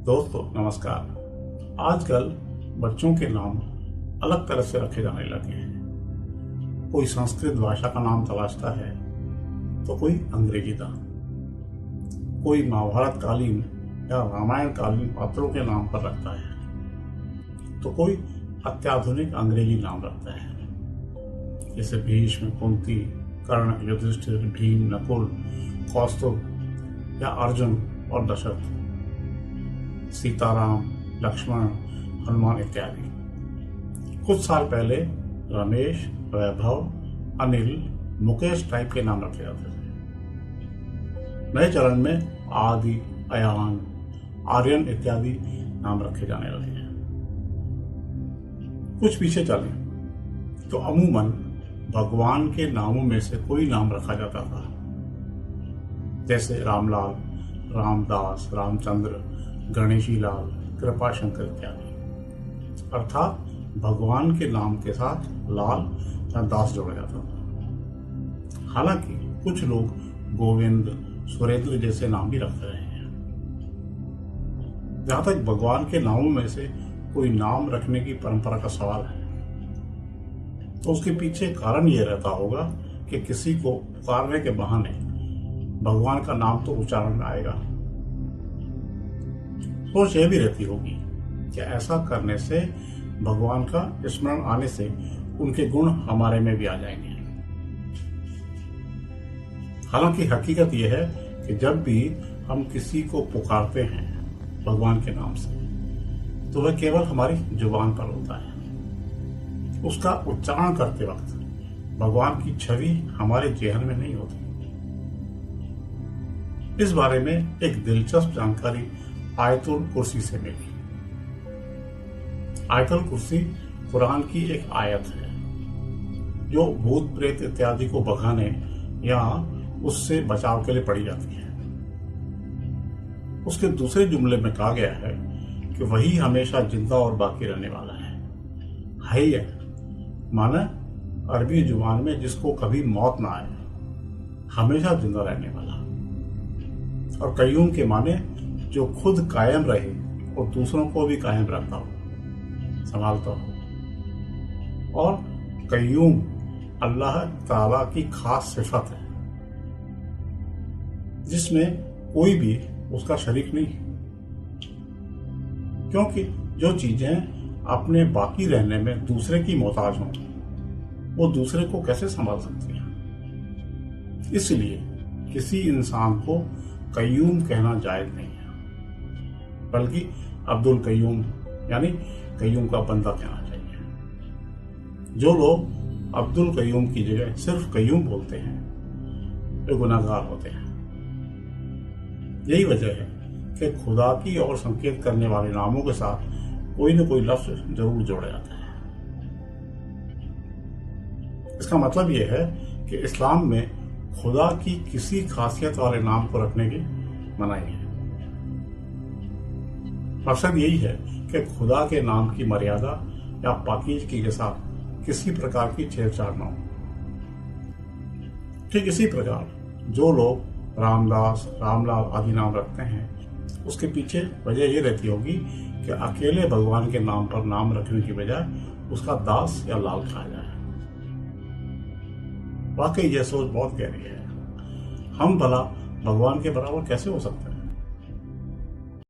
दोस्तों नमस्कार। आजकल बच्चों के नाम अलग तरह से रखे जाने लगे हैं। कोई संस्कृत भाषा का नाम तलाशता है तो कोई अंग्रेजी का, कोई महाभारत कालीन या रामायण कालीन पात्रों के नाम पर रखता है तो कोई अत्याधुनिक अंग्रेजी नाम रखता है, जैसे भीष्म, कुंती, कर्ण, युधिष्ठिर, भीम, नकुल, कौस्तुभ या अर्जुन और दशरथ, सीताराम, लक्ष्मण, हनुमान इत्यादि। कुछ साल पहले रमेश, वैभव, अनिल, मुकेश टाइप के नाम रखे जाते थे। नए चरण में आदि, अयान, आर्यन इत्यादि नाम रखे जाने लगे हैं। कुछ पीछे चलें तो अमूमन भगवान के नामों में से कोई नाम रखा जाता था, जैसे रामलाल, रामदास, रामचंद्र, गणेशी लाल, कृपा शंकर इत्यादि। अर्थात भगवान के नाम के साथ लाल या दास जोड़ा जाता था। हालांकि कुछ लोग गोविंद, सुरेंद्र जैसे नाम भी रख रहे हैं। जहां तक भगवान के नामों में से कोई नाम रखने की परंपरा का सवाल है तो उसके पीछे कारण यह रहता होगा कि किसी को पुकारने के बहाने भगवान का नाम तो उच्चारण में आएगा। सोच यह भी रहती होगी कि ऐसा करने से भगवान का स्मरण आने से उनके गुण हमारे में भी आ जाएंगे। हालांकि हकीकत यह है कि जब भी हम किसी को पुकारते हैं भगवान के नाम से तो वह केवल हमारी जुबान पर होता है। उसका उच्चारण करते वक्त भगवान की छवि हमारे जेहन में नहीं होती। इस बारे में एक दिलचस्प जानकारी आयतुल कुर्सी से मिली। आयतुल कुर्सी कुरान की एक आयत है जो भूत प्रेत इत्यादि को भगाने या उससे बचाव के लिए पढ़ी जाती है। उसके दूसरे जुमले में कहा गया है कि वही हमेशा जिंदा और बाकी रहने वाला है। हय्य माना अरबी जुबान में जिसको कभी मौत ना आए, हमेशा जिंदा रहने वाला। और कय्यूम के माने जो खुद कायम रहे और दूसरों को भी कायम रखता हो, संभालता हो। और कय्यूम अल्लाह ताला की खास सिफत है जिसमें कोई भी उसका शरीक नहीं, क्योंकि जो चीजें अपने बाकी रहने में दूसरे की मोहताज हों वो दूसरे को कैसे संभाल सकती हैं। इसलिए किसी इंसान को कय्यूम कहना जायज नहीं है, बल्कि अब्दुल कय्यूम यानी कय्यूम का बंदा कहना चाहिए। जो लोग अब्दुल कय्यूम की जगह सिर्फ कय्यूम बोलते हैं वे गुनाहगार होते हैं। यही वजह है कि खुदा की ओर संकेत करने वाले नामों के साथ कोई न कोई लफ्ज जरूर जोड़ा जाता है। इसका मतलब यह है कि इस्लाम में खुदा की किसी खासियत वाले नाम को रखने की मनाही है। मकसद यही है कि खुदा के नाम की मर्यादा या पाकीज़गी के साथ किसी प्रकार की छेड़छाड़ न हो। ठीक इसी प्रकार जो लोग रामदास, रामलाल आदि नाम रखते हैं उसके पीछे वजह यह रहती होगी कि अकेले भगवान के नाम पर नाम रखने की बजाय उसका दास या लाल कहा जाए। वाकई यह सोच बहुत गहरी है। हम भला भगवान के बराबर कैसे हो सकते हैं?